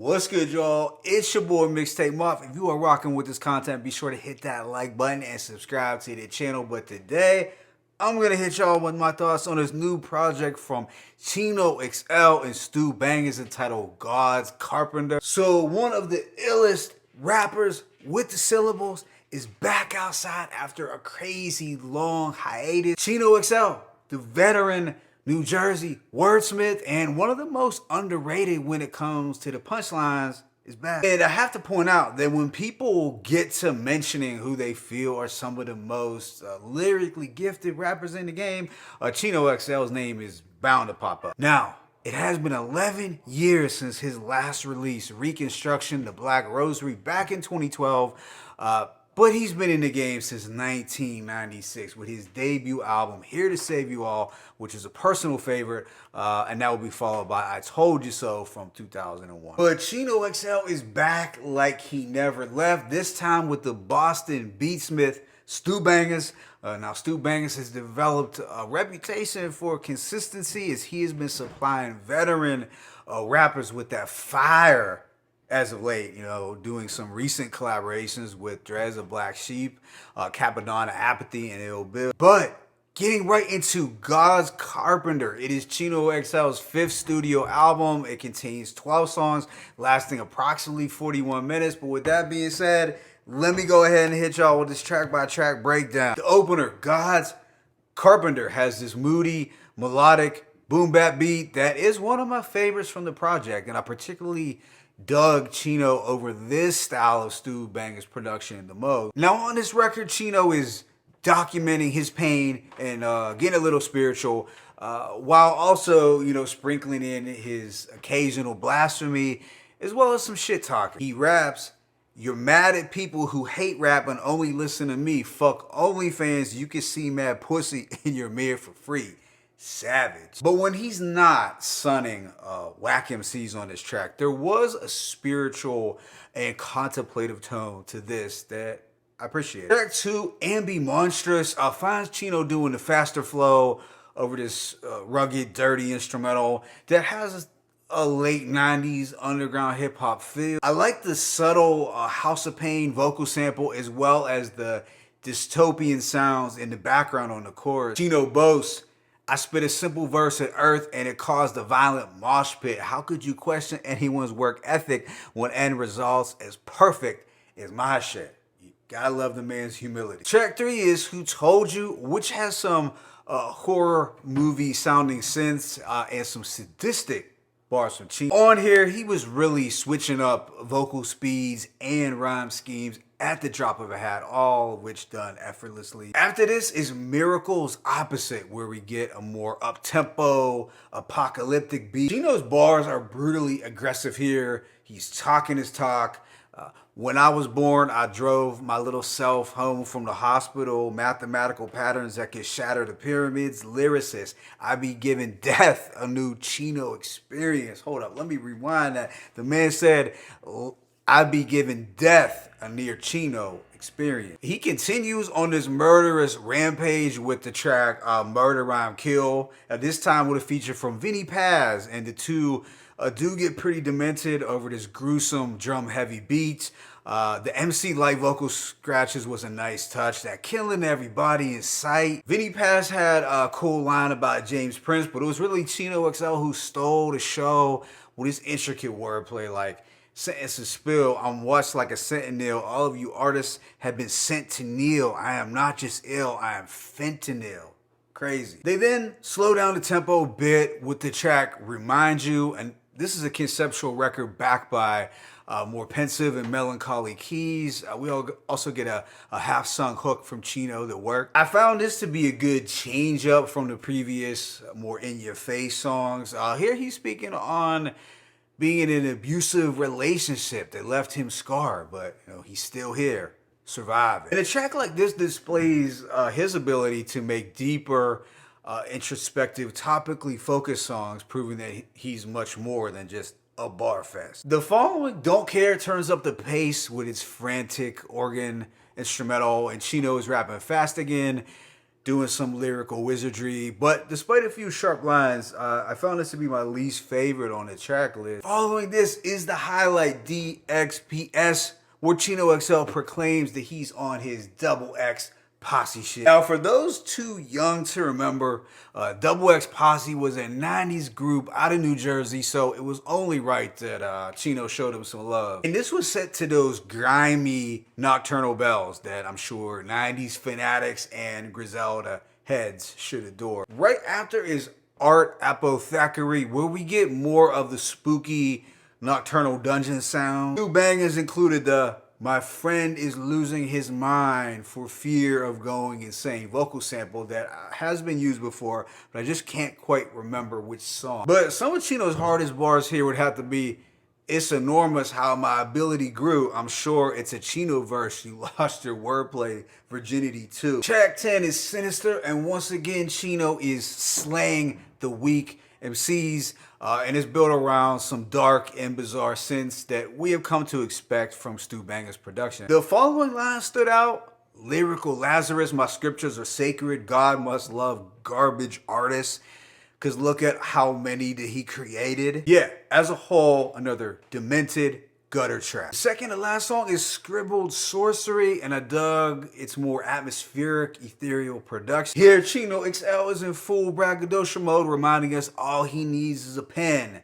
What's good, y'all? It's your boy Mixtape Muff. If you are rocking with this content, be sure to hit that like button and subscribe to the channel. But today, I'm gonna hit y'all with my thoughts on this new project from Chino XL and Stu Bangas entitled God's Carpenter. So one of the illest rappers with the syllables is back outside after a crazy long hiatus. Chino XL, the veteran New Jersey wordsmith and one of the most underrated when it comes to the punchlines, is back. And I have to point out that when people get to mentioning who they feel are some of the most lyrically gifted rappers in the game, Chino XL's name is bound to pop up. Now, it has been 11 years since his last release, Reconstruction, The Black Rosary, back in 2012. But he's been in the game since 1996 with his debut album, Here to Save You All, which is a personal favorite, and that will be followed by I Told You So from 2001. But Chino XL is back like he never left, this time with the Boston beatsmith Stu Bangas. Now, Stu Bangas has developed a reputation for consistency as he has been supplying veteran rappers with that fire as of late, you know, doing some recent collaborations with Drez of Black Sheep, Capadonna Apathy, and Ill Bill. But getting right into God's Carpenter, it is Chino XL's 5th studio album. It contains 12 songs lasting approximately 41 minutes. But with that being said, let me go ahead and hit y'all with this track by track breakdown. The opener, God's Carpenter, has this moody, melodic, boom bap beat that is one of my favorites from the project, and I particularly dug Chino over this style of Stu Bangas production the most. Now on this record, Chino is documenting his pain and getting a little spiritual, while also, you know, sprinkling in his occasional blasphemy as well as some shit talking. He raps, "You're mad at people who hate rap and only listen to me. Fuck OnlyFans, you can see mad pussy in your mirror for free." Savage. But when he's not sunning whack MCs on this track, there was a spiritual and contemplative tone to this that I appreciate. Track 2, Ambi Monstrous, finds Chino doing the faster flow over this rugged, dirty instrumental that has a late 90s underground hip hop feel. I like the subtle House of Pain vocal sample as well as the dystopian sounds in the background on the chorus. Chino boasts, "I spit a simple verse at Earth and it caused a violent mosh pit. How could you question anyone's work ethic when end results as perfect as my shit?" You gotta love the man's humility. Track 3 is Who Told You, which has some horror movie sounding synths and some sadistic bars from Chino. On here, he was really switching up vocal speeds and rhyme schemes at the drop of a hat, all of which done effortlessly. After this is Miracle's Opposite, where we get a more up-tempo, apocalyptic beat. Chino's bars are brutally aggressive here. He's talking his talk. "When I was born, I drove my little self home from the hospital. Mathematical patterns that could shatter the pyramids. Lyricist, I be giving death a new Chino experience." Hold up, let me rewind that. The man said, "I'd be giving death a near Chino experience." He continues on this murderous rampage with the track Murder Rhyme Kill, this time with a feature from Vinny Paz, and the two do get pretty demented over this gruesome drum heavy beat. The MC light vocal scratches was a nice touch, that killing everybody in sight. Vinny Paz had a cool line about James Prince, but it was really Chino XL who stole the show with his intricate wordplay like, "Sentences spill, I'm watched like a sentinel. All of you artists have been sent to kneel. I am not just ill, I am fentanyl." Crazy. They then slow down the tempo a bit with the track Remind You, and this is a conceptual record backed by more pensive and melancholy keys. We also get a half-sung hook from Chino that worked. I found this to be a good change up from the previous more in-your-face songs. Here he's speaking on being in an abusive relationship that left him scarred, but you know, he's still here, surviving. And a track like this displays his ability to make deeper, introspective, topically focused songs, proving that he's much more than just a bar fest. The following, Don't Care, turns up the pace with its frantic organ instrumental, and Chino is rapping fast again. doing some lyrical wizardry. But despite a few sharp lines, I found this to be my least favorite on the track list. Following this is the highlight, d.x.p.s, where Chino XL proclaims that he's on his XX posse shit. Now, for those too young to remember, XX Posse was a 90s group out of New Jersey, so it was only right that Chino showed him some love. And this was set to those grimy nocturnal bells that I'm sure 90s fanatics and Griselda heads should adore. Right after is Art Apothecary, where we get more of the spooky nocturnal dungeon sound. Stu Bangas included the "My friend is losing his mind for fear of going insane" vocal sample that has been used before, but I just can't quite remember which song. But some of Chino's hardest bars here would have to be, "It's enormous how my ability grew. I'm sure it's a Chino verse. You lost your wordplay virginity too." Track 10 is Sinister, and once again Chino is slaying the weak MCs, and it's built around some dark and bizarre synths that we have come to expect from Stu Bangas' production. The following line stood out: "Lyrical Lazarus, my scriptures are sacred. God must love garbage artists." Because look at how many that he created. Yeah, as a whole, another demented gutter track. The second to last song is Scribbled Sorcery, and I dug its more atmospheric, ethereal production. Here, Chino XL is in full braggadocio mode, reminding us all he needs is a pen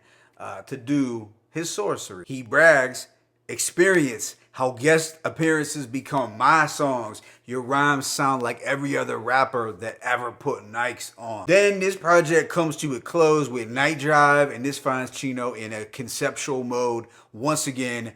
to do his sorcery. He brags, "Experience how guest appearances become my songs. Your rhymes sound like every other rapper that ever put Nikes on." Then this project comes to a close with Night Drive, and this finds Chino in a conceptual mode once again.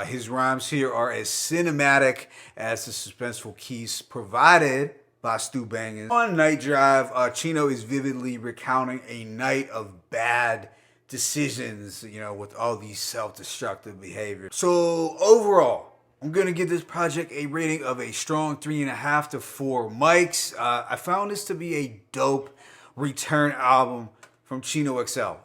His rhymes here are as cinematic as the suspenseful keys provided by Stu Bangas. On Night Drive, Chino is vividly recounting a night of bad decisions, you know, with all these self-destructive behaviors. So overall, I'm gonna give this project a rating of a strong 3.5 to 4 mics. I found this to be a dope return album from Chino XL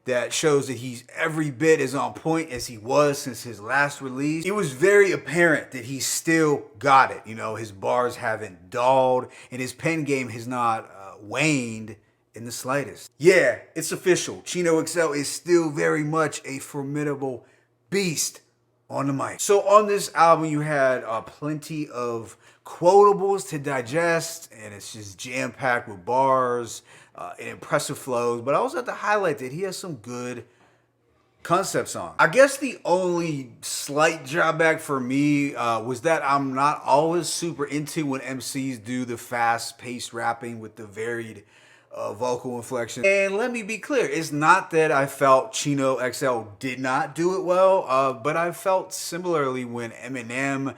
that shows that he's every bit as on point as he was since his last release. It was very apparent that he still got it. You know, his bars haven't dulled and his pen game has not waned in the slightest. Yeah, it's official. Chino XL is still very much a formidable beast on the mic. So on this album, you had plenty of quotables to digest, and it's just jam-packed with bars and impressive flows. But I also have to highlight that he has some good concept songs. I guess the only slight drawback for me was that I'm not always super into when MCs do the fast-paced rapping with the varied vocal inflection. And let me be clear, it's not that I felt Chino XL did not do it well, but I felt similarly when Eminem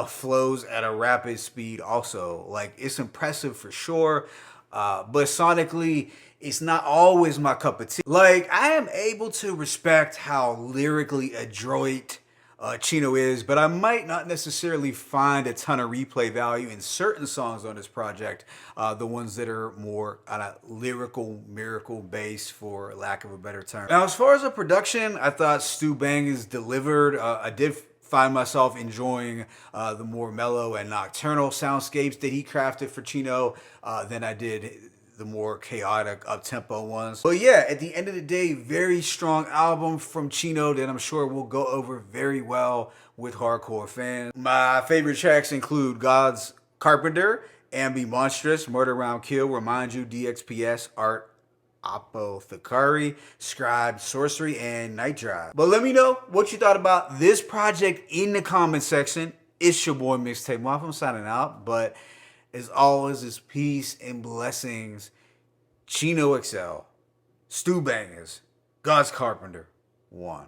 flows at a rapid speed also. Like, it's impressive for sure, but sonically, it's not always my cup of tea. Like, I am able to respect how lyrically adroit Chino is, but I might not necessarily find a ton of replay value in certain songs on this project, the ones that are more on a lyrical miracle base, for lack of a better term. Now, as far as the production, I thought Stu Bangas delivered. I did find myself enjoying the more mellow and nocturnal soundscapes that he crafted for Chino than I did the more chaotic up-tempo ones. But yeah, at the end of the day, very strong album from Chino that I'm sure will go over very well with hardcore fans. My favorite tracks include God's Carpenter, Ambi Monstrous, Murder Round Kill, Remind You, d.x.p.s, Art Apothecary, Scribe Sorcery, and Night Drive. But let me know what you thought about this project in the comment section. It's your boy Mixtape Muff. I'm signing out, but as always, it's peace and blessings. Chino XL, Stu Bangas, God's Carpenter, 1.